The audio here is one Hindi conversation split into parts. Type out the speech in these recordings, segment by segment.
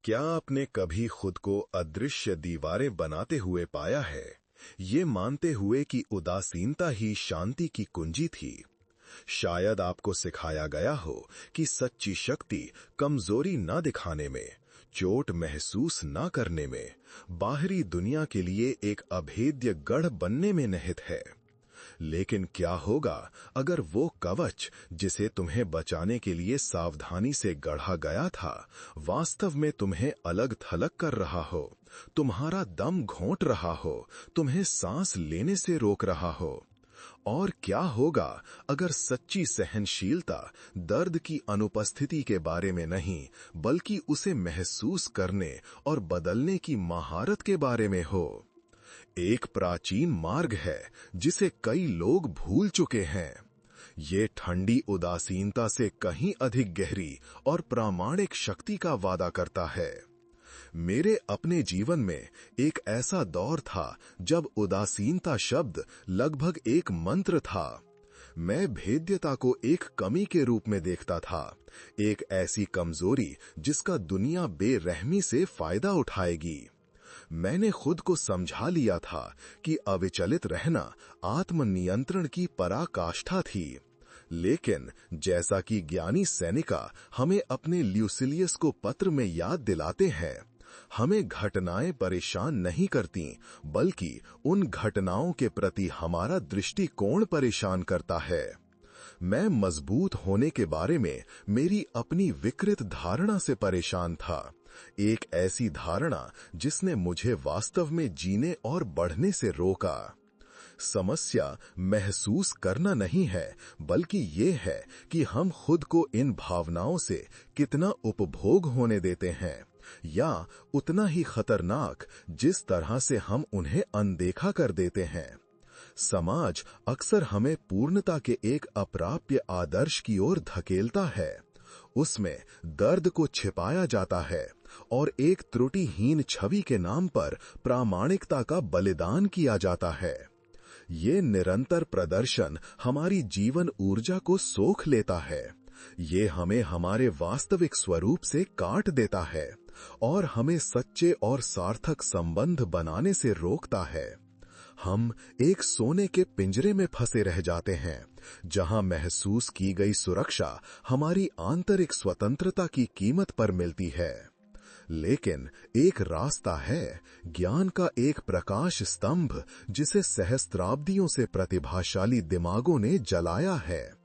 क्या आपने कभी खुद को अदृश्य दीवारें बनाते हुए पाया है, ये मानते हुए कि उदासीनता ही शांति की कुंजी थी? शायद आपको सिखाया गया हो कि सच्ची शक्ति कमजोरी न दिखाने में, चोट महसूस न करने में, बाहरी दुनिया के लिए एक अभेद्य गढ़ बनने में निहित है। लेकिन क्या होगा अगर वो कवच जिसे तुम्हें बचाने के लिए सावधानी से गढ़ा गया था, वास्तव में तुम्हें अलग थलग कर रहा हो, तुम्हारा दम घोंट रहा हो, तुम्हें सांस लेने से रोक रहा हो? और क्या होगा अगर सच्ची सहनशीलता दर्द की अनुपस्थिति के बारे में नहीं, बल्कि उसे महसूस करने और बदलने की महारत के बारे में हो? एक प्राचीन मार्ग है जिसे कई लोग भूल चुके हैं। ये ठंडी उदासीनता से कहीं अधिक गहरी और प्रामाणिक शक्ति का वादा करता है। मेरे अपने जीवन में एक ऐसा दौर था जब उदासीनता शब्द लगभग एक मंत्र था। मैं भेद्यता को एक कमी के रूप में देखता था, एक ऐसी कमजोरी जिसका दुनिया बेरहमी से फायदा उठाएगी। मैंने खुद को समझा लिया था कि अविचलित रहना आत्मनियंत्रण की पराकाष्ठा थी। लेकिन जैसा कि ज्ञानी सेनेका हमें अपने ल्यूसिलियस को पत्र में याद दिलाते हैं, हमें घटनाएं परेशान नहीं करती, बल्कि उन घटनाओं के प्रति हमारा दृष्टिकोण परेशान करता है। मैं मजबूत होने के बारे में मेरी अपनी विकृत धारणा से परेशान था, एक ऐसी धारणा जिसने मुझे वास्तव में जीने और बढ़ने से रोका। समस्या महसूस करना नहीं है, बल्कि ये है कि हम खुद को इन भावनाओं से कितना उपभोग होने देते हैं, या उतना ही खतरनाक जिस तरह से हम उन्हें अनदेखा कर देते हैं। समाज अक्सर हमें पूर्णता के एक अप्राप्य आदर्श की ओर धकेलता है। उसमें दर्द को छिपाया जाता है और एक त्रुटिहीन छवि के नाम पर प्रामाणिकता का बलिदान किया जाता है। ये निरंतर प्रदर्शन हमारी जीवन ऊर्जा को सोख लेता है। ये हमें हमारे वास्तविक स्वरूप से काट देता है और हमें सच्चे और सार्थक संबंध बनाने से रोकता है। हम एक सोने के पिंजरे में फंसे रह जाते हैं, जहां महसूस की गई सुरक्षा हमारी आंतरिक स्वतंत्रता की कीमत पर मिलती है। लेकिन एक रास्ता है, ज्ञान का एक प्रकाश स्तंभ जिसे सहस्त्राब्दियों से प्रतिभाशाली दिमागों ने जलाया है।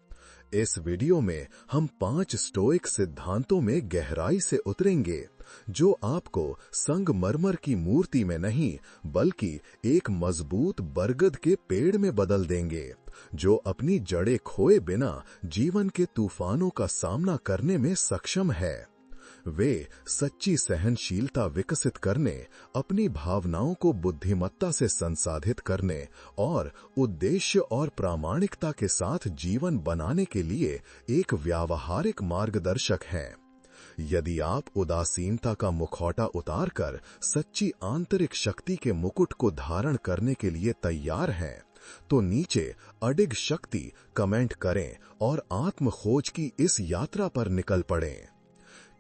इस वीडियो में हम 5 स्टोइक सिद्धांतों में गहराई से उतरेंगे, जो आपको संगमरमर की मूर्ति में नहीं, बल्कि एक मजबूत बरगद के पेड़ में बदल देंगे, जो अपनी जड़ें खोए बिना जीवन के तूफानों का सामना करने में सक्षम है। वे सच्ची सहनशीलता विकसित करने, अपनी भावनाओं को बुद्धिमत्ता से संसाधित करने और उद्देश्य और प्रामाणिकता के साथ जीवन बनाने के लिए एक व्यावहारिक मार्गदर्शक हैं। यदि आप उदासीनता का मुखौटा उतारकर सच्ची आंतरिक शक्ति के मुकुट को धारण करने के लिए तैयार हैं, तो नीचे अडिग शक्ति कमेंट करें और आत्म खोज की इस यात्रा पर निकल पड़ें।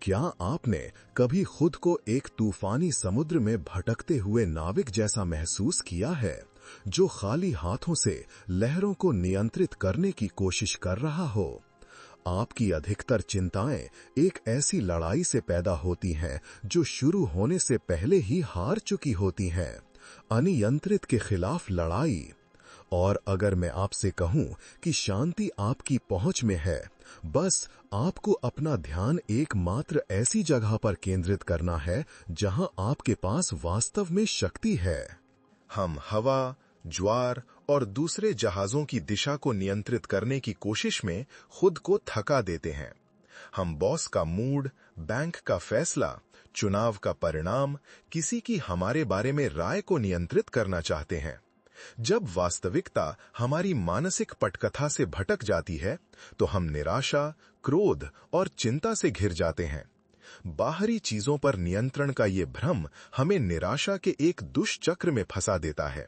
क्या आपने कभी खुद को एक तूफानी समुद्र में भटकते हुए नाविक जैसा महसूस किया है, जो खाली हाथों से लहरों को नियंत्रित करने की कोशिश कर रहा हो? आपकी अधिकतर चिंताएं एक ऐसी लड़ाई से पैदा होती हैं जो शुरू होने से पहले ही हार चुकी होती हैं, अनियंत्रित के खिलाफ लड़ाई। और अगर मैं आपसे कहूं कि शांति आपकी पहुंच में है, बस आपको अपना ध्यान एकमात्र ऐसी जगह पर केंद्रित करना है जहां आपके पास वास्तव में शक्ति है। हम हवा, ज्वार और दूसरे जहाजों की दिशा को नियंत्रित करने की कोशिश में खुद को थका देते हैं। हम बॉस का मूड, बैंक का फैसला, चुनाव का परिणाम, किसी की हमारे बारे में राय को नियंत्रित करना चाहते हैं। जब वास्तविकता हमारी मानसिक पटकथा से भटक जाती है, तो हम निराशा, क्रोध और चिंता से घिर जाते हैं। बाहरी चीजों पर नियंत्रण का ये भ्रम हमें निराशा के एक दुष्चक्र में फंसा देता है।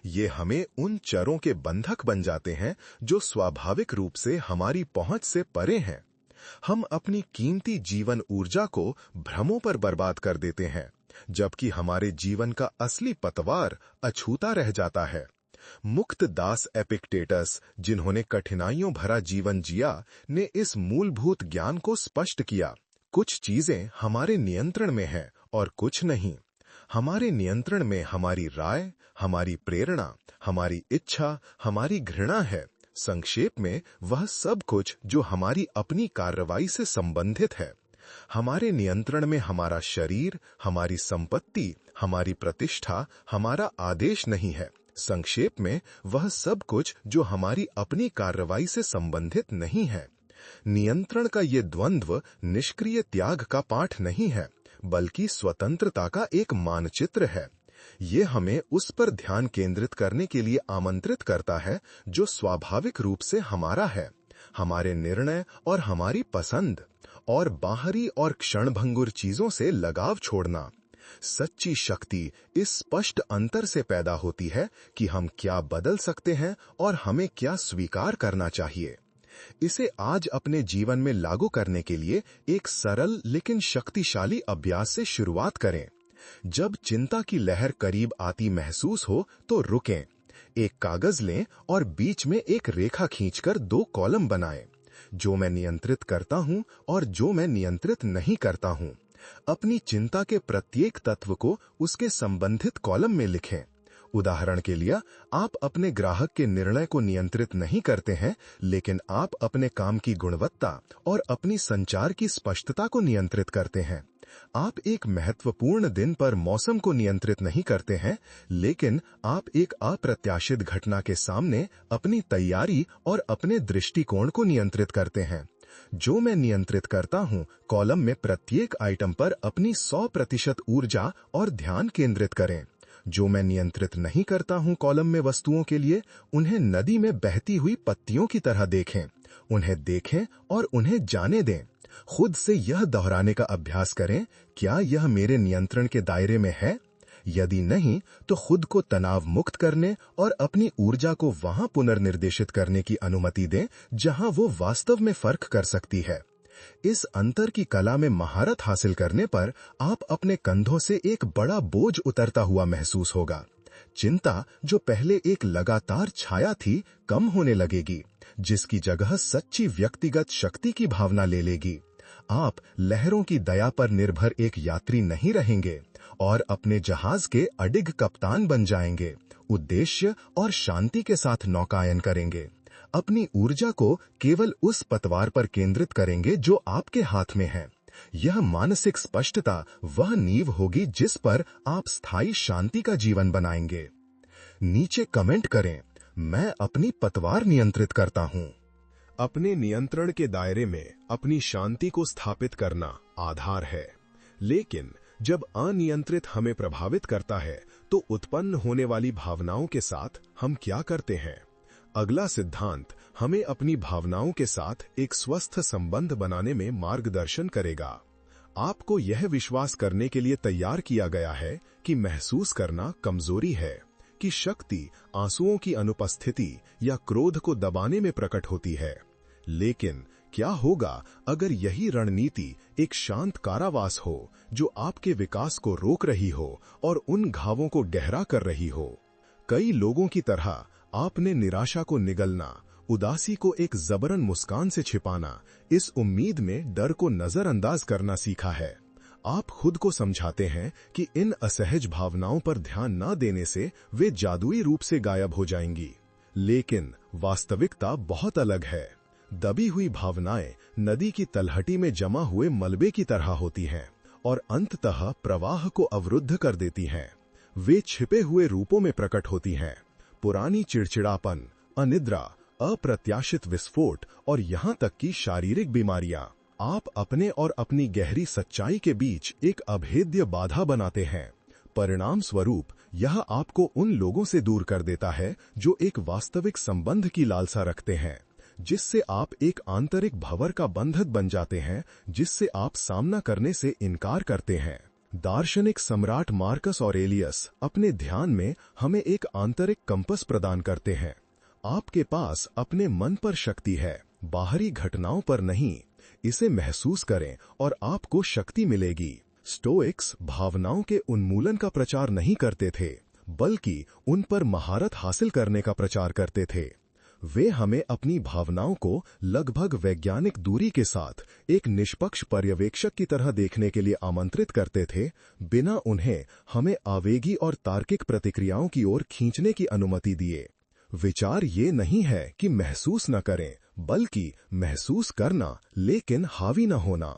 ये हमें उन चरों के बंधक बन जाते हैं जो स्वाभाविक रूप से हमारी पहुंच से परे हैं। हम अपनी कीमती जीवन ऊर्जा को भ्रमों पर बर्बाद कर देते हैं, जबकि हमारे जीवन का असली पतवार अछूता रह जाता है। मुक्त दास एपिक्टेटस, जिन्होंने कठिनाइयों भरा जीवन जिया, ने इस मूलभूत ज्ञान को स्पष्ट किया। कुछ चीजें हमारे नियंत्रण में हैं और कुछ नहीं। हमारे नियंत्रण में हमारी राय, हमारी प्रेरणा, हमारी इच्छा, हमारी घृणा है। संक्षेप में, वह सब कुछ जो हमारी अपनी कार्रवाई से संबंधित है। हमारे नियंत्रण में हमारा शरीर, हमारी संपत्ति, हमारी प्रतिष्ठा, हमारा आदेश नहीं है। संक्षेप में, वह सब कुछ जो हमारी अपनी कार्रवाई से संबंधित नहीं है। नियंत्रण का ये द्वंद्व निष्क्रिय त्याग का पाठ नहीं है, बल्कि स्वतंत्रता का एक मानचित्र है। ये हमें उस पर ध्यान केंद्रित करने के लिए आमंत्रित करता है जो स्वाभाविक रूप से हमारा है, हमारे निर्णय और हमारी पसंद, और बाहरी और क्षणभंगुर चीजों से लगाव छोड़ना। सच्ची शक्ति इस स्पष्ट अंतर से पैदा होती है कि हम क्या बदल सकते हैं और हमें क्या स्वीकार करना चाहिए। इसे आज अपने जीवन में लागू करने के लिए एक सरल लेकिन शक्तिशाली अभ्यास से शुरुआत करें। जब चिंता की लहर करीब आती महसूस हो तो रुकें, एक कागज लें और बीच में एक रेखा खींचकर 2 कॉलम बनाएं। जो मैं नियंत्रित करता हूं और जो मैं नियंत्रित नहीं करता हूं। अपनी चिंता के प्रत्येक तत्व को उसके संबंधित कॉलम में लिखें। उदाहरण के लिए, आप अपने ग्राहक के निर्णय को नियंत्रित नहीं करते हैं, लेकिन आप अपने काम की गुणवत्ता और अपनी संचार की स्पष्टता को नियंत्रित करते हैं। आप एक महत्वपूर्ण दिन पर मौसम को नियंत्रित नहीं करते हैं, लेकिन आप एक अप्रत्याशित घटना के सामने अपनी तैयारी और अपने दृष्टिकोण को नियंत्रित करते हैं। जो मैं नियंत्रित करता हूं कॉलम में प्रत्येक आइटम पर अपनी 100% ऊर्जा और ध्यान केंद्रित करें। जो मैं नियंत्रित नहीं करता हूं कॉलम में वस्तुओं के लिए, उन्हें नदी में बहती हुई पत्तियों की तरह देखें। उन्हें देखें और उन्हें जाने दें। खुद से यह दोहराने का अभ्यास करें, क्या यह मेरे नियंत्रण के दायरे में है? यदि नहीं, तो खुद को तनाव मुक्त करने और अपनी ऊर्जा को वहां पुनर्निर्देशित करने की अनुमति दें जहां वो वास्तव में फर्क कर सकती है। इस अंतर की कला में महारत हासिल करने पर आप अपने कंधों से एक बड़ा बोझ उतरता हुआ महसूस होगा। चिंता, जो पहले एक लगातार छाया थी, कम होने लगेगी, जिसकी जगह सच्ची व्यक्तिगत शक्ति की भावना ले लेगी। आप लहरों की दया पर निर्भर एक यात्री नहीं रहेंगे और अपने जहाज के अडिग कप्तान बन जाएंगे, उद्देश्य और शांति के साथ नौकायन करेंगे। अपनी ऊर्जा को केवल उस पतवार पर केंद्रित करेंगे जो आपके हाथ में है। यह मानसिक स्पष्टता वह नींव होगी जिस पर आप स्थायी शांति का जीवन बनाएंगे। नीचे कमेंट करें, मैं अपनी पतवार नियंत्रित करता हूं। अपने नियंत्रण के दायरे में अपनी शांति को स्थापित करना आधार है, लेकिन जब अनियंत्रित हमें प्रभावित करता है तो उत्पन्न होने वाली भावनाओं के साथ हम क्या करते हैं? अगला सिद्धांत हमें अपनी भावनाओं के साथ एक स्वस्थ संबंध बनाने में मार्गदर्शन करेगा। आपको यह विश्वास करने के लिए तैयार किया गया है कि महसूस करना कमजोरी है, कि शक्ति आंसुओं की अनुपस्थिति या क्रोध को दबाने में प्रकट होती है। लेकिन क्या होगा अगर यही रणनीति एक शांत कारावास हो जो आपके विकास को रोक रही हो और उन घावों को गहरा कर रही हो? कई लोगों की तरह आपने निराशा को निगलना, उदासी को एक जबरन मुस्कान से छिपाना, इस उम्मीद में डर को नजरअंदाज करना सीखा है। आप खुद को समझाते हैं कि इन असहज भावनाओं पर ध्यान न देने से वे जादुई रूप से गायब हो जाएंगी। लेकिन वास्तविकता बहुत अलग है। दबी हुई भावनाएं नदी की तलहटी में जमा हुए मलबे की तरह होती हैं और अंततः प्रवाह को अवरुद्ध कर देती हैं। वे छिपे हुए रूपों में प्रकट होती हैं। पुरानी चिड़चिड़ापन, अनिद्रा, अप्रत्याशित विस्फोट और यहां तक कि शारीरिक बीमारियां। आप अपने और अपनी गहरी सच्चाई के बीच एक अभेद्य बाधा बनाते हैं। परिणाम स्वरूप यह आपको उन लोगों से दूर कर देता है जो एक वास्तविक संबंध की लालसा रखते हैं, जिससे आप एक आंतरिक भंवर का बंधक बन जाते हैं जिससे आप सामना करने से इनकार करते हैं। दार्शनिक सम्राट मार्कस ऑरेलियस अपने ध्यान में हमें एक आंतरिक कंपस प्रदान करते हैं। आपके पास अपने मन पर शक्ति है, बाहरी घटनाओं पर नहीं। इसे महसूस करें और आपको शक्ति मिलेगी। स्टोइक्स भावनाओं के उन्मूलन का प्रचार नहीं करते थे, बल्कि उन पर महारत हासिल करने का प्रचार करते थे। वे हमें अपनी भावनाओं को लगभग वैज्ञानिक दूरी के साथ एक निष्पक्ष पर्यवेक्षक की तरह देखने के लिए आमंत्रित करते थे, बिना उन्हें हमें आवेगी और तार्किक प्रतिक्रियाओं की ओर खींचने की अनुमति दिए। विचार ये नहीं है कि महसूस न करें, बल्कि महसूस करना लेकिन हावी न होना।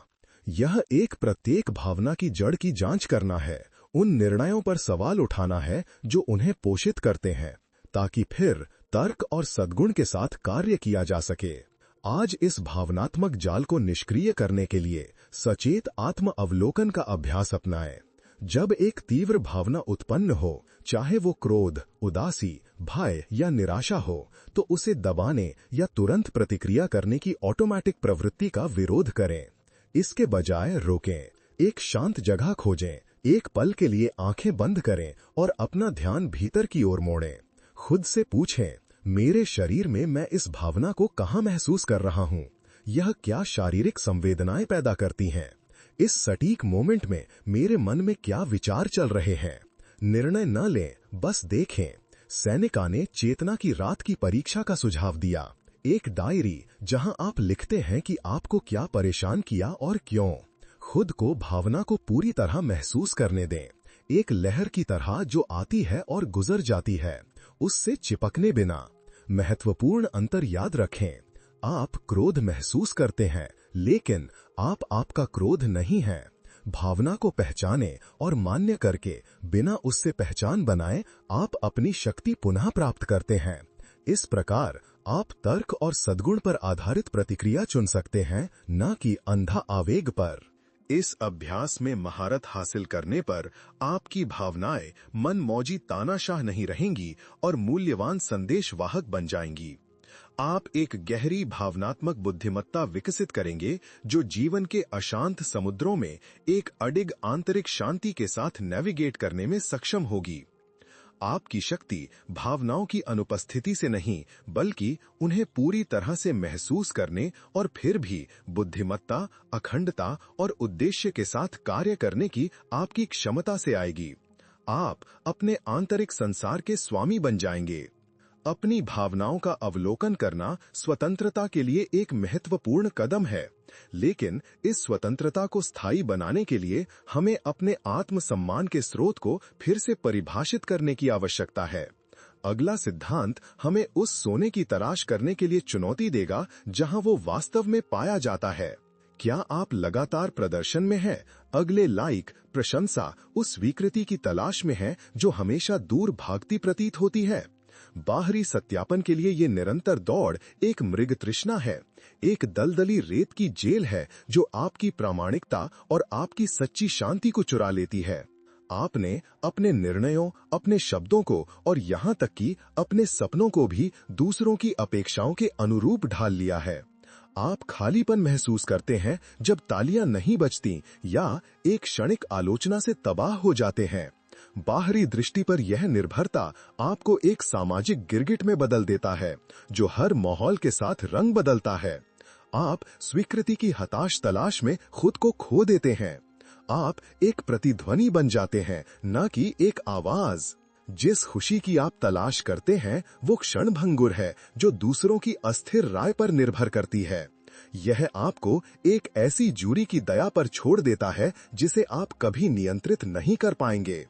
यह एक प्रत्येक भावना की जड़ की जांच करना है, उन निर्णयों पर सवाल उठाना है जो उन्हें पोषित करते हैं, ताकि फिर तर्क और सद्गुण के साथ कार्य किया जा सके। आज इस भावनात्मक जाल को निष्क्रिय करने के लिए सचेत आत्म अवलोकन का अभ्यास अपनाएं। जब एक तीव्र भावना उत्पन्न हो, चाहे वो क्रोध, उदासी, भय या निराशा हो, तो उसे दबाने या तुरंत प्रतिक्रिया करने की ऑटोमैटिक प्रवृत्ति का विरोध करें। इसके बजाय रोकें, एक शांत जगह खोजें, एक पल के लिए आंखें बंद करें और अपना ध्यान भीतर की ओर मोड़ें। खुद से पूछें, मेरे शरीर में मैं इस भावना को कहाँ महसूस कर रहा हूँ? यह क्या शारीरिक संवेदनाएं पैदा करती हैं? इस सटीक मोमेंट में मेरे मन में क्या विचार चल रहे हैं? निर्णय न लें, बस देखें। सेनेका ने चेतना की रात की परीक्षा का सुझाव दिया, एक डायरी जहां आप लिखते हैं कि आपको क्या परेशान किया और क्यों। खुद को भावना को पूरी तरह महसूस करने दें, एक लहर की तरह जो आती है और गुजर जाती है, उससे चिपकने बिना। महत्वपूर्ण अंतर याद रखें, आप क्रोध महसूस करते हैं, लेकिन आप आपका क्रोध नहीं हैं। भावना को पहचानें और मान्य करके बिना उससे पहचान बनाए आप अपनी शक्ति पुनः प्राप्त करते हैं। इस प्रकार आप तर्क और सद्गुण पर आधारित प्रतिक्रिया चुन सकते हैं, न कि अंधा आवेग पर। इस अभ्यास में महारत हासिल करने पर आपकी भावनाएं मनमौजी तानाशाह नहीं रहेंगी और मूल्यवान संदेशवाहक बन जाएंगी। आप एक गहरी भावनात्मक बुद्धिमत्ता विकसित करेंगे जो जीवन के अशांत समुद्रों में एक अडिग आंतरिक शांति के साथ नेविगेट करने में सक्षम होगी। आपकी शक्ति भावनाओं की अनुपस्थिति से नहीं, बल्कि उन्हें पूरी तरह से महसूस करने और फिर भी बुद्धिमत्ता, अखंडता और उद्देश्य के साथ कार्य करने की आपकी क्षमता से आएगी। आप अपने आंतरिक संसार के स्वामी बन जाएंगे। अपनी भावनाओं का अवलोकन करना स्वतंत्रता के लिए एक महत्वपूर्ण कदम है, लेकिन इस स्वतंत्रता को स्थायी बनाने के लिए हमें अपने आत्मसम्मान के स्रोत को फिर से परिभाषित करने की आवश्यकता है। अगला सिद्धांत हमें उस सोने की तलाश करने के लिए चुनौती देगा जहां वो वास्तव में पाया जाता है। क्या आप लगातार प्रदर्शन में हैं, अगले लाइक, प्रशंसा, उस स्वीकृति की तलाश में हैं जो हमेशा दूर भागती प्रतीत होती है? बाहरी सत्यापन के लिए ये निरंतर दौड़ एक मृग तृष्णा है, एक दलदली रेत की जेल है जो आपकी प्रामाणिकता और आपकी सच्ची शांति को चुरा लेती है। आपने अपने निर्णयों, अपने शब्दों को और यहाँ तक कि अपने सपनों को भी दूसरों की अपेक्षाओं के अनुरूप ढाल लिया है। आप खालीपन महसूस करते हैं जब तालियां नहीं बजती या एक क्षणिक आलोचना से तबाह हो जाते हैं। बाहरी दृष्टि पर यह निर्भरता आपको एक सामाजिक गिरगिट में बदल देता है जो हर माहौल के साथ रंग बदलता है। आप स्वीकृति की हताश तलाश में खुद को खो देते हैं। आप एक प्रतिध्वनि बन जाते हैं, न कि एक आवाज। जिस खुशी की आप तलाश करते हैं वो क्षणभंगुर है जो दूसरों की अस्थिर राय पर निर्भर करती है। यह आपको एक ऐसी जूरी की दया पर छोड़ देता है जिसे आप कभी नियंत्रित नहीं कर पाएंगे।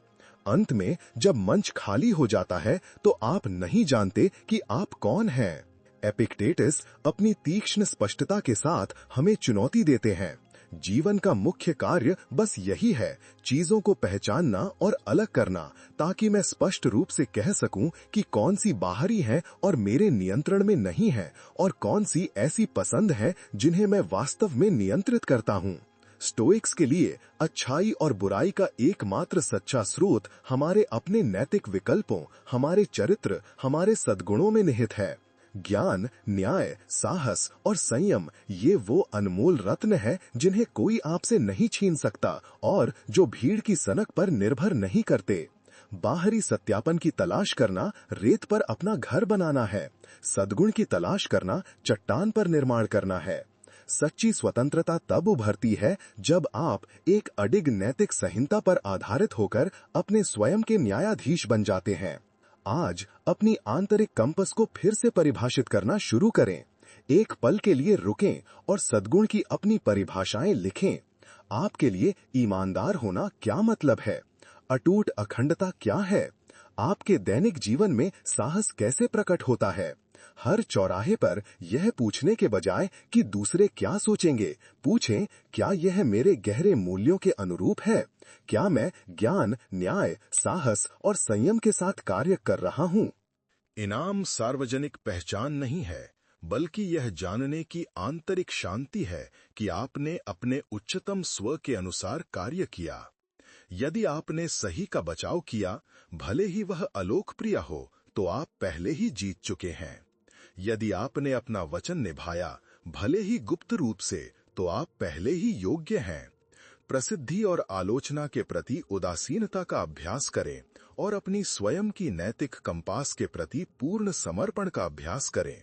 अंत में जब मंच खाली हो जाता है तो आप नहीं जानते कि आप कौन हैं। एपिक्टेटस अपनी तीक्ष्ण स्पष्टता के साथ हमें चुनौती देते हैं। जीवन का मुख्य कार्य बस यही है, चीजों को पहचानना और अलग करना, ताकि मैं स्पष्ट रूप से कह सकूं कि कौन सी बाहरी है और मेरे नियंत्रण में नहीं है और कौन सी ऐसी पसंद है जिन्हें मैं वास्तव में नियंत्रित करता हूं। स्टोइक्स के लिए अच्छाई और बुराई का एकमात्र सच्चा स्रोत हमारे अपने नैतिक विकल्पों, हमारे चरित्र, हमारे सद्गुणों में निहित है। ज्ञान, न्याय, साहस और संयम ये वो अनमोल रत्न है जिन्हें कोई आपसे नहीं छीन सकता और जो भीड़ की सनक पर निर्भर नहीं करते। बाहरी सत्यापन की तलाश करना रेत पर अपना घर बनाना है, सद्गुण की तलाश करना चट्टान पर निर्माण करना है। सच्ची स्वतंत्रता तब उभरती है जब आप एक अडिग नैतिक संहिता पर आधारित होकर अपने स्वयं के न्यायाधीश बन जाते हैं। आज अपनी आंतरिक कंपस को फिर से परिभाषित करना शुरू करें। एक पल के लिए रुकें और सद्गुण की अपनी परिभाषाएं लिखें। आपके लिए ईमानदार होना क्या मतलब है? अटूट अखंडता क्या है? आपके दैनिक जीवन में साहस कैसे प्रकट होता है? हर चौराहे पर यह पूछने के बजाय कि दूसरे क्या सोचेंगे, पूछें, क्या यह मेरे गहरे मूल्यों के अनुरूप है? क्या मैं ज्ञान, न्याय, साहस और संयम के साथ कार्य कर रहा हूं? इनाम सार्वजनिक पहचान नहीं है, बल्कि यह जानने की आंतरिक शांति है कि आपने अपने उच्चतम स्व के अनुसार कार्य किया। यदि आपने सही का बचाव किया, भले ही वह अलोकप्रिय हो, तो आप पहले ही जीत चुके हैं। यदि आपने अपना वचन निभाया, भले ही गुप्त रूप से, तो आप पहले ही योग्य हैं। प्रसिद्धि और आलोचना के प्रति उदासीनता का अभ्यास करें और अपनी स्वयं की नैतिक कंपास के प्रति पूर्ण समर्पण का अभ्यास करें।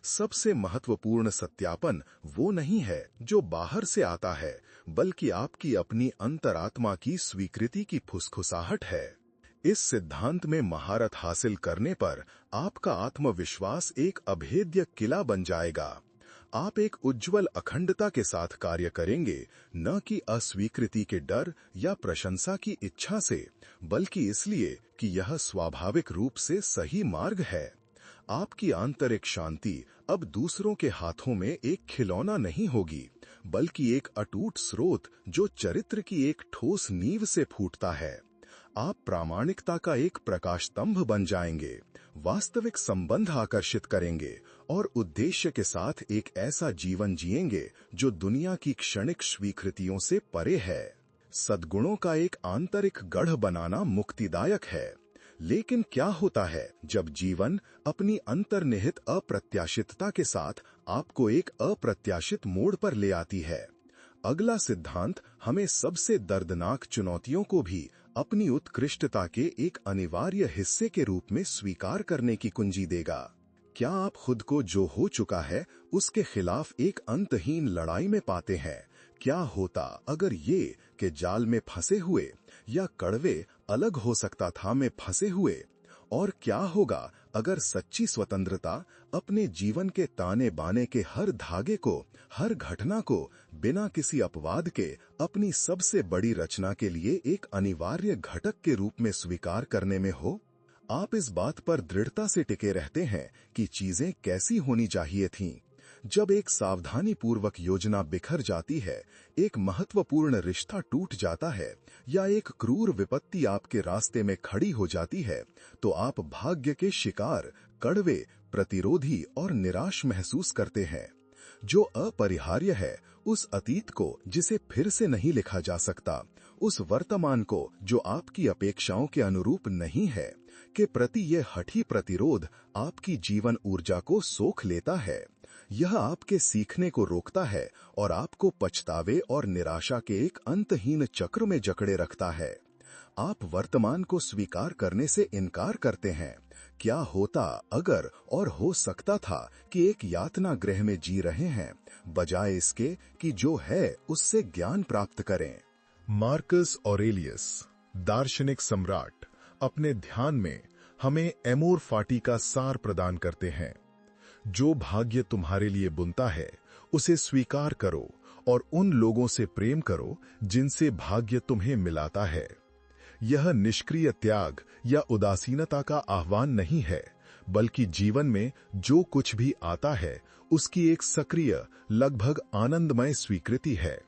सबसे महत्वपूर्ण सत्यापन वो नहीं है जो बाहर से आता है, बल्कि आपकी अपनी अंतरात्मा की स्वीकृति की फुसफुसाहट है। इस सिद्धांत में महारत हासिल करने पर आपका आत्मविश्वास एक अभेद्य किला बन जाएगा। आप एक उज्जवल अखंडता के साथ कार्य करेंगे, न कि अस्वीकृति के डर या प्रशंसा की इच्छा से, बल्कि इसलिए कि यह स्वाभाविक रूप से सही मार्ग है। आपकी आंतरिक शांति अब दूसरों के हाथों में एक खिलौना नहीं होगी, बल्कि एक अटूट स्रोत जो चरित्र की एक ठोस नींव से फूटता है। आप प्रामाणिकता का एक प्रकाश स्तंभ बन जाएंगे, वास्तविक संबंध आकर्षित करेंगे और उद्देश्य के साथ एक ऐसा जीवन जिएंगे जो दुनिया की क्षणिक स्वीकृतियों से परे है। सद्गुणों का एक आंतरिक गढ़ बनाना मुक्तिदायक है, लेकिन क्या होता है जब जीवन अपनी अंतर्निहित अप्रत्याशितता के साथ आपको एक अप्रत्याशित मोड़ पर ले आती है? अगला सिद्धांत हमें सबसे दर्दनाक चुनौतियों को भी अपनी उत्कृष्टता के एक अनिवार्य हिस्से के रूप में स्वीकार करने की कुंजी देगा। क्या आप खुद को जो हो चुका है उसके खिलाफ एक अंतहीन लड़ाई में पाते हैं? क्या होता अगर ये कि जाल में फंसे हुए या कड़वे अलग हो सकता था में फंसे हुए? और क्या होगा अगर सच्ची स्वतंत्रता अपने जीवन के ताने बाने के हर धागे को, हर घटना को बिना किसी अपवाद के अपनी सबसे बड़ी रचना के लिए एक अनिवार्य घटक के रूप में स्वीकार करने में हो? आप इस बात पर दृढ़ता से टिके रहते हैं कि चीजें कैसी होनी चाहिए थीं। जब एक सावधानी पूर्वक योजना बिखर जाती है, एक महत्वपूर्ण रिश्ता टूट जाता है या एक क्रूर विपत्ति आपके रास्ते में खड़ी हो जाती है, तो आप भाग्य के शिकार, कड़वे, प्रतिरोधी और निराश महसूस करते हैं। जो अपरिहार्य है, उस अतीत को जिसे फिर से नहीं लिखा जा सकता, उस वर्तमान को जो आपकी अपेक्षाओं के अनुरूप नहीं है, के प्रति यह हठी प्रतिरोध आपकी जीवन ऊर्जा को सोख लेता है। यह आपके सीखने को रोकता है और आपको पछतावे और निराशा के एक अंतहीन चक्र में जकड़े रखता है। आप वर्तमान को स्वीकार करने से इनकार करते हैं। क्या होता अगर और हो सकता था कि एक यातना गृह में जी रहे हैं, बजाय इसके कि जो है उससे ज्ञान प्राप्त करें। मार्कस ऑरेलियस, दार्शनिक सम्राट, अपने ध्यान में हमें एमोर फाटी का सार प्रदान करते हैं। जो भाग्य तुम्हारे लिए बुनता है उसे स्वीकार करो और उन लोगों से प्रेम करो जिनसे भाग्य तुम्हें मिलाता है। यह निष्क्रिय त्याग या उदासीनता का आह्वान नहीं है, बल्कि जीवन में जो कुछ भी आता है उसकी एक सक्रिय, लगभग आनंदमय स्वीकृति है।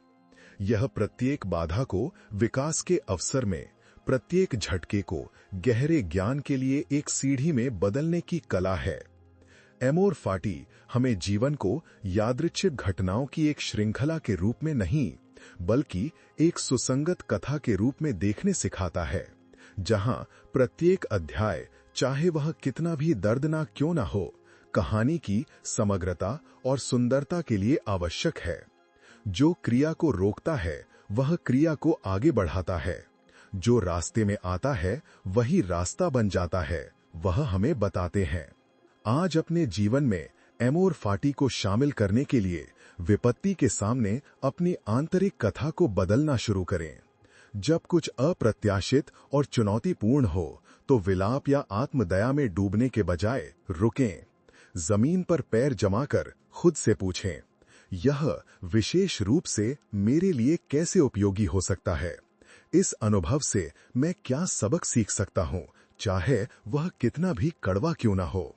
यह प्रत्येक बाधा को विकास के अवसर में, प्रत्येक झटके को गहरे ज्ञान के लिए एक सीढ़ी में बदलने की कला है। एमोर फाटी हमें जीवन को यादृच्छिक घटनाओं की एक श्रृंखला के रूप में नहीं, बल्कि एक सुसंगत कथा के रूप में देखने सिखाता है, जहां प्रत्येक अध्याय, चाहे वह कितना भी दर्दनाक क्यों ना हो, कहानी की समग्रता और सुंदरता के लिए आवश्यक है। जो क्रिया को रोकता है वह क्रिया को आगे बढ़ाता है। जो रास्ते में आता है वही रास्ता बन जाता है, वह हमें बताते हैं। आज अपने जीवन में एमोर फाटी को शामिल करने के लिए विपत्ति के सामने अपनी आंतरिक कथा को बदलना शुरू करें। जब कुछ अप्रत्याशित और चुनौतीपूर्ण हो तो विलाप या आत्मदया में डूबने के बजाय रुकें। जमीन पर पैर जमाकर खुद से पूछें, यह विशेष रूप से मेरे लिए कैसे उपयोगी हो सकता है? इस अनुभव से मैं क्या सबक सीख सकता हूं, चाहे वह कितना भी कड़वा क्यों ना हो?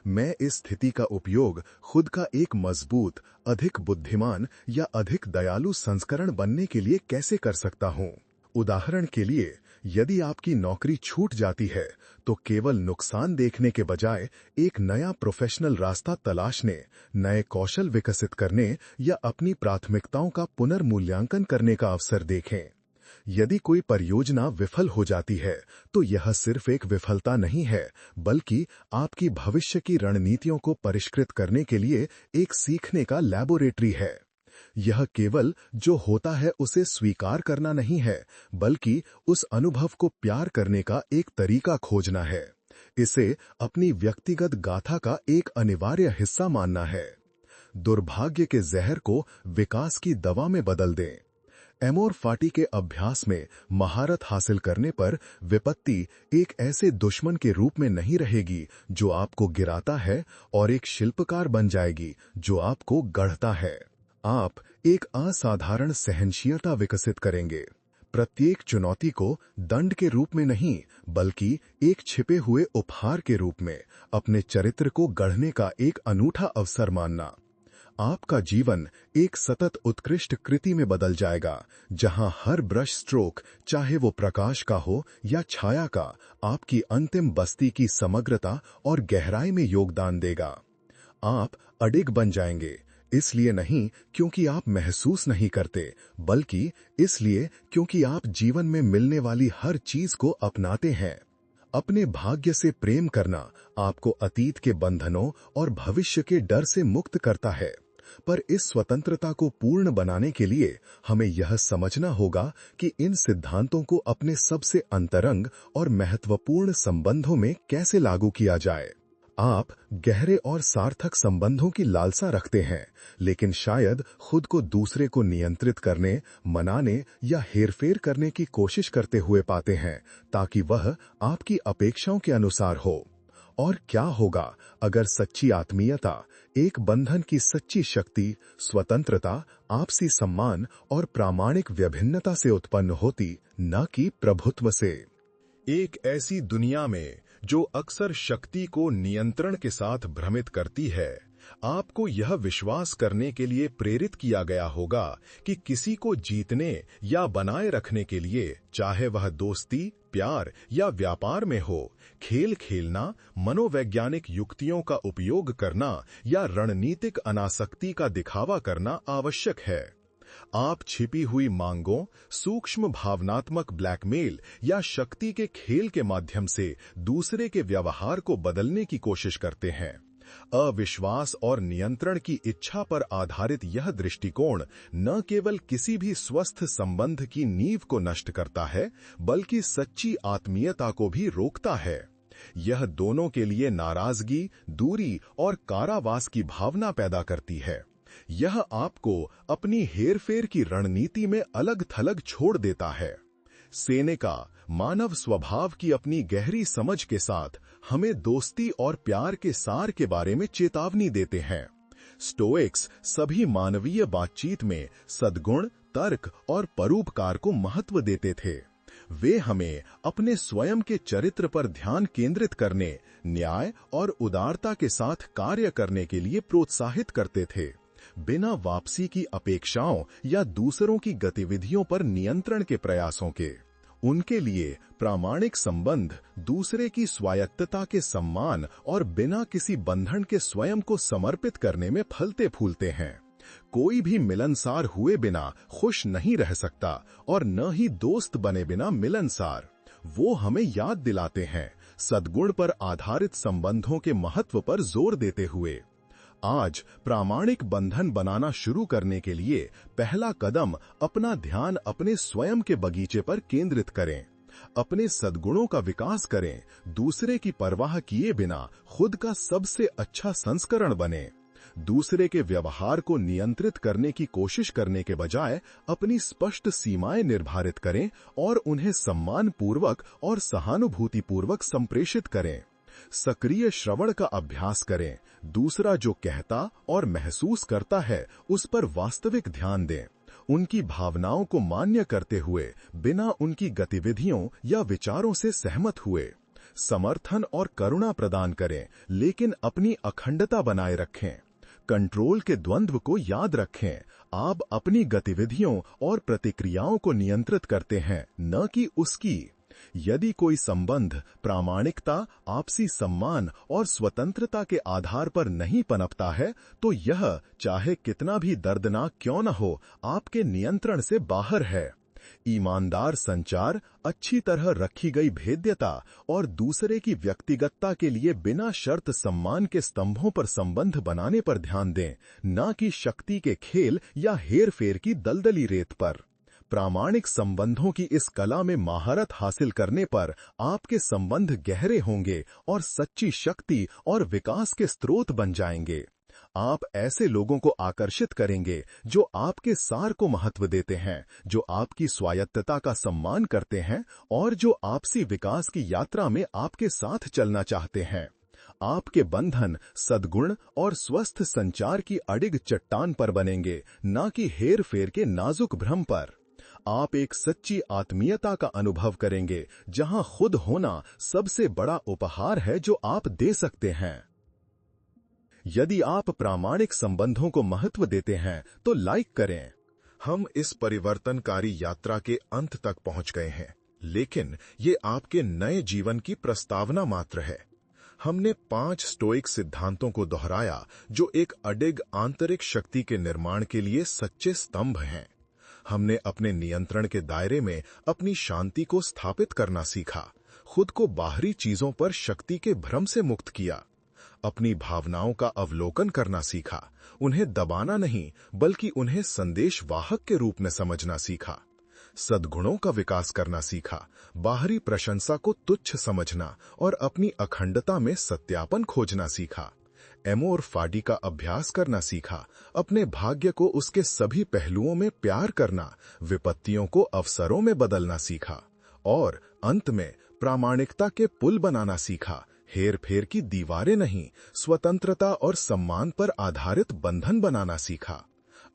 मैं इस स्थिति का उपयोग खुद का एक मजबूत, अधिक बुद्धिमान या अधिक दयालु संस्करण बनने के लिए कैसे कर सकता हूं? उदाहरण के लिए, यदि आपकी नौकरी छूट जाती है तो केवल नुकसान देखने के बजाय एक नया प्रोफेशनल रास्ता तलाशने, नए कौशल विकसित करने या अपनी प्राथमिकताओं का पुनर्मूल्यांकन करने का अवसर देखें। यदि कोई परियोजना विफल हो जाती है तो यह सिर्फ एक विफलता नहीं है, बल्कि आपकी भविष्य की रणनीतियों को परिष्कृत करने के लिए एक सीखने का लैबोरेटरी है। यह केवल जो होता है उसे स्वीकार करना नहीं है, बल्कि उस अनुभव को प्यार करने का एक तरीका खोजना है। इसे अपनी व्यक्तिगत गाथा का एक अनिवार्य हिस्सा मानना है। दुर्भाग्य के जहर को विकास की दवा में बदल दें। एमोर फाटी के अभ्यास में महारत हासिल करने पर विपत्ति एक ऐसे दुश्मन के रूप में नहीं रहेगी जो आपको गिराता है, और एक शिल्पकार बन जाएगी जो आपको गढ़ता है। आप एक असाधारण सहनशीलता विकसित करेंगे। प्रत्येक चुनौती को दंड के रूप में नहीं, बल्कि एक छिपे हुए उपहार के रूप में अपने चरित्र को गढ़ने का एक अनूठा अवसर मानना। आपका जीवन एक सतत उत्कृष्ट कृति में बदल जाएगा, जहां हर ब्रश स्ट्रोक, चाहे वो प्रकाश का हो या छाया का, आपकी अंतिम बस्ती की समग्रता और गहराई में योगदान देगा। आप अडिग बन जाएंगे, इसलिए नहीं क्योंकि आप महसूस नहीं करते, बल्कि इसलिए क्योंकि आप जीवन में मिलने वाली हर चीज को अपनाते हैं। अपने भाग्य से प्रेम करना आपको अतीत के बंधनों और भविष्य के डर से मुक्त करता है, पर इस स्वतंत्रता को पूर्ण बनाने के लिए हमें यह समझना होगा कि इन सिद्धांतों को अपने सबसे अंतरंग और महत्वपूर्ण संबंधों में कैसे लागू किया जाए। आप गहरे और सार्थक संबंधों की लालसा रखते हैं, लेकिन शायद खुद को दूसरे को नियंत्रित करने, मनाने या हेरफेर करने की कोशिश करते हुए पाते हैं, ताकि वह आपकी अपेक्षाओं के अनुसार हो। और क्या होगा अगर सच्ची आत्मीयता, एक बंधन की सच्ची शक्ति, स्वतंत्रता, आपसी सम्मान और प्रामाणिक विभिन्नता से उत्पन्न होती, न कि प्रभुत्व से? एक ऐसी दुनिया में जो अक्सर शक्ति को नियंत्रण के साथ भ्रमित करती है, आपको यह विश्वास करने के लिए प्रेरित किया गया होगा कि किसी को जीतने या बनाए रखने के लिए, चाहे वह दोस्ती, प्यार या व्यापार में हो, खेल खेलना, मनोवैज्ञानिक युक्तियों का उपयोग करना या रणनीतिक अनासक्ति का दिखावा करना आवश्यक है। आप छिपी हुई मांगों, सूक्ष्म भावनात्मक ब्लैकमेल या शक्ति के खेल के माध्यम से दूसरे के व्यवहार को बदलने की कोशिश करते हैं। अविश्वास और नियंत्रण की इच्छा पर आधारित यह दृष्टिकोण न केवल किसी भी स्वस्थ संबंध की नींव को नष्ट करता है, बल्कि सच्ची आत्मीयता को भी रोकता है। यह दोनों के लिए नाराजगी, दूरी और कारावास की भावना पैदा करती है। यह आपको अपनी हेरफेर की रणनीति में अलग थलग छोड़ देता है। सेनेका मानव स्वभाव की अपनी गहरी समझ के साथ हमें दोस्ती और प्यार के सार के बारे में चेतावनी देते हैं। स्टोइक्स सभी मानवीय बातचीत में सद्गुण, तर्क और परोपकार को महत्व देते थे। वे हमें अपने स्वयं के चरित्र पर ध्यान केंद्रित करने, न्याय और उदारता के साथ कार्य करने के लिए प्रोत्साहित करते थे, बिना वापसी की अपेक्षाओं या दूसरों की गतिविधियों पर नियंत्रण के प्रयासों के। उनके लिए प्रामाणिक संबंध दूसरे की स्वायत्तता के सम्मान और बिना किसी बंधन के स्वयं को समर्पित करने में फलते फूलते हैं। कोई भी मिलनसार हुए बिना खुश नहीं रह सकता और न ही दोस्त बने बिना मिलनसार। वो हमें याद दिलाते हैं, सद्गुण पर आधारित संबंधों के महत्व पर जोर देते हुए। आज प्रामाणिक बंधन बनाना शुरू करने के लिए पहला कदम अपना ध्यान अपने स्वयं के बगीचे पर केंद्रित करें। अपने सद्गुणों का विकास करें, दूसरे की परवाह किए बिना खुद का सबसे अच्छा संस्करण बने। दूसरे के व्यवहार को नियंत्रित करने की कोशिश करने के बजाय अपनी स्पष्ट सीमाएं निर्धारित करें और उन्हें सम्मानपूर्वक और सहानुभूतिपूर्वक संप्रेषित करें। सक्रिय श्रवण का अभ्यास करें। दूसरा जो कहता और महसूस करता है उस पर वास्तविक ध्यान दें। उनकी भावनाओं को मान्य करते हुए बिना उनकी गतिविधियों या विचारों से सहमत हुए। समर्थन और करुणा प्रदान करें, लेकिन अपनी अखंडता बनाए रखें। कंट्रोल के द्वंद्व को याद रखें। आप अपनी गतिविधियों और प्रतिक्रियाओं को नियंत्रित करते हैं, न कि उसकी। यदि कोई संबंध प्रामाणिकता, आपसी सम्मान और स्वतंत्रता के आधार पर नहीं पनपता है, तो यह, चाहे कितना भी दर्दनाक क्यों न हो, आपके नियंत्रण से बाहर है। ईमानदार संचार, अच्छी तरह रखी गई भेद्यता और दूसरे की व्यक्तिगतता के लिए बिना शर्त सम्मान के स्तंभों पर संबंध बनाने पर ध्यान दें, न कि शक्ति के खेल या हेरफेर की दलदली रेत पर। प्रामाणिक संबंधों की इस कला में महारत हासिल करने पर आपके संबंध गहरे होंगे और सच्ची शक्ति और विकास के स्रोत बन जाएंगे। आप ऐसे लोगों को आकर्षित करेंगे जो आपके सार को महत्व देते हैं, जो आपकी स्वायत्तता का सम्मान करते हैं और जो आपसी विकास की यात्रा में आपके साथ चलना चाहते हैं। आपके बंधन सद्गुण और स्वस्थ संचार की अडिग चट्टान पर बनेंगे, न कि हेर-फेर के नाजुक भ्रम पर। आप एक सच्ची आत्मीयता का अनुभव करेंगे, जहां खुद होना सबसे बड़ा उपहार है जो आप दे सकते हैं। यदि आप प्रामाणिक संबंधों को महत्व देते हैं, तो लाइक करें। हम इस परिवर्तनकारी यात्रा के अंत तक पहुंच गए हैं, लेकिन ये आपके नए जीवन की प्रस्तावना मात्र है। हमने 5 स्टोइक सिद्धांतों को दोहराया, जो एक अडिग आंतरिक शक्ति के निर्माण के लिए सच्चे स्तंभ हैं। हमने अपने नियंत्रण के दायरे में अपनी शांति को स्थापित करना सीखा, खुद को बाहरी चीजों पर शक्ति के भ्रम से मुक्त किया, अपनी भावनाओं का अवलोकन करना सीखा, उन्हें दबाना नहीं बल्कि उन्हें संदेशवाहक के रूप में समझना सीखा, सद्गुणों का विकास करना सीखा, बाहरी प्रशंसा को तुच्छ समझना और अपनी अखंडता में सत्यापन खोजना सीखा, एमो और फाडी का अभ्यास करना सीखा, अपने भाग्य को उसके सभी पहलुओं में प्यार करना, विपत्तियों को अवसरों में बदलना सीखा और अंत में प्रामाणिकता के पुल बनाना सीखा, हेर फेर की दीवारें नहीं, स्वतंत्रता और सम्मान पर आधारित बंधन बनाना सीखा।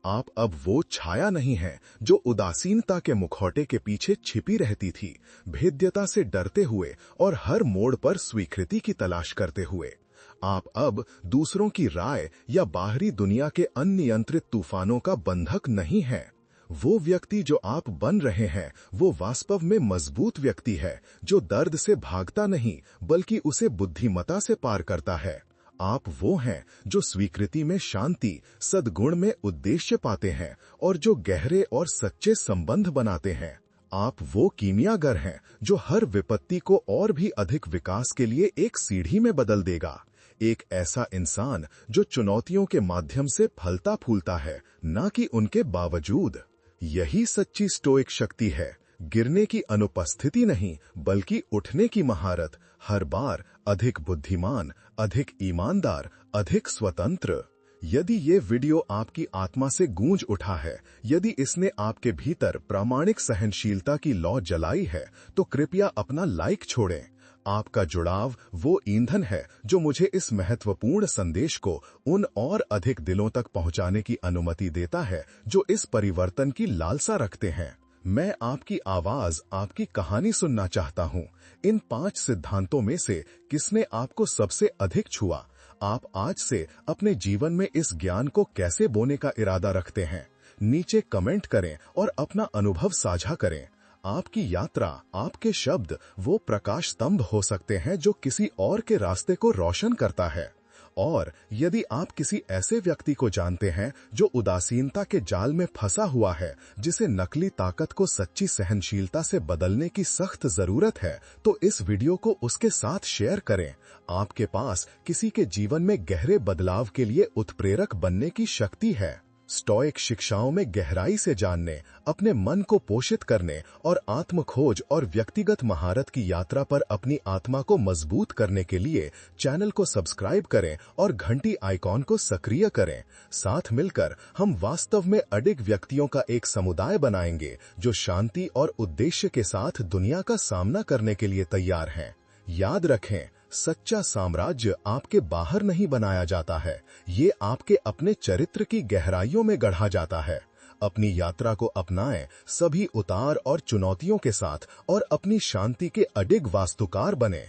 आप अब वो छाया नहीं हैं जो उदासीनता के मुखौटे के पीछे छिपी रहती थी, भेद्यता से डरते हुए और हर मोड़ पर स्वीकृति की तलाश करते हुए। आप अब दूसरों की राय या बाहरी दुनिया के अनियंत्रित तूफानों का बंधक नहीं हैं। वो व्यक्ति जो आप बन रहे हैं, वो वास्तव में मजबूत व्यक्ति है, जो दर्द से भागता नहीं बल्कि उसे बुद्धिमता से पार करता है। आप वो हैं जो स्वीकृति में शांति, सद्गुण में उद्देश्य पाते हैं और जो गहरे और सच्चे संबंध बनाते हैं। आप वो कीमियागर हैं जो हर विपत्ति को और भी अधिक विकास के लिए एक सीढ़ी में बदल देगा। एक ऐसा इंसान जो चुनौतियों के माध्यम से फलता फूलता है, न कि उनके बावजूद। यही सच्ची स्टोइक शक्ति है, गिरने की अनुपस्थिति नहीं बल्कि उठने की महारत, हर बार अधिक बुद्धिमान, अधिक ईमानदार, अधिक स्वतंत्र। यदि ये वीडियो आपकी आत्मा से गूंज उठा है, यदि इसने आपके भीतर प्रामाणिक सहनशीलता की लौ जलाई है, तो कृपया अपना लाइक छोड़ें। आपका जुड़ाव वो ईंधन है जो मुझे इस महत्वपूर्ण संदेश को उन और अधिक दिलों तक पहुंचाने की अनुमति देता है जो इस परिवर्तन की लालसा रखते हैं। मैं आपकी आवाज, आपकी कहानी सुनना चाहता हूं। इन 5 सिद्धांतों में से किसने आपको सबसे अधिक छुआ? आप आज से अपने जीवन में इस ज्ञान को कैसे बोने का इरादा रखते हैं? नीचे कमेंट करें और अपना अनुभव साझा करें। आपकी यात्रा, आपके शब्द वो प्रकाश स्तंभ हो सकते हैं जो किसी और के रास्ते को रोशन करता है। और यदि आप किसी ऐसे व्यक्ति को जानते हैं जो उदासीनता के जाल में फंसा हुआ है, जिसे नकली ताकत को सच्ची सहनशीलता से बदलने की सख्त जरूरत है, तो इस वीडियो को उसके साथ शेयर करें। आपके पास किसी के जीवन में गहरे बदलाव के लिए उत्प्रेरक बनने की शक्ति है। स्टोइक शिक्षाओं में गहराई से जानने, अपने मन को पोषित करने और आत्मखोज और व्यक्तिगत महारत की यात्रा पर अपनी आत्मा को मजबूत करने के लिए चैनल को सब्सक्राइब करें और घंटी आइकॉन को सक्रिय करें। साथ मिलकर हम वास्तव में अडिग व्यक्तियों का एक समुदाय बनाएंगे जो शांति और उद्देश्य के साथ दुनिया का सामना करने के लिए तैयार हैं। याद रखें, सच्चा साम्राज्य आपके बाहर नहीं बनाया जाता है, ये आपके अपने चरित्र की गहराइयों में गढ़ा जाता है। अपनी यात्रा को अपनाएं, सभी उतार और चुनौतियों के साथ, और अपनी शांति के अडिग वास्तुकार बने।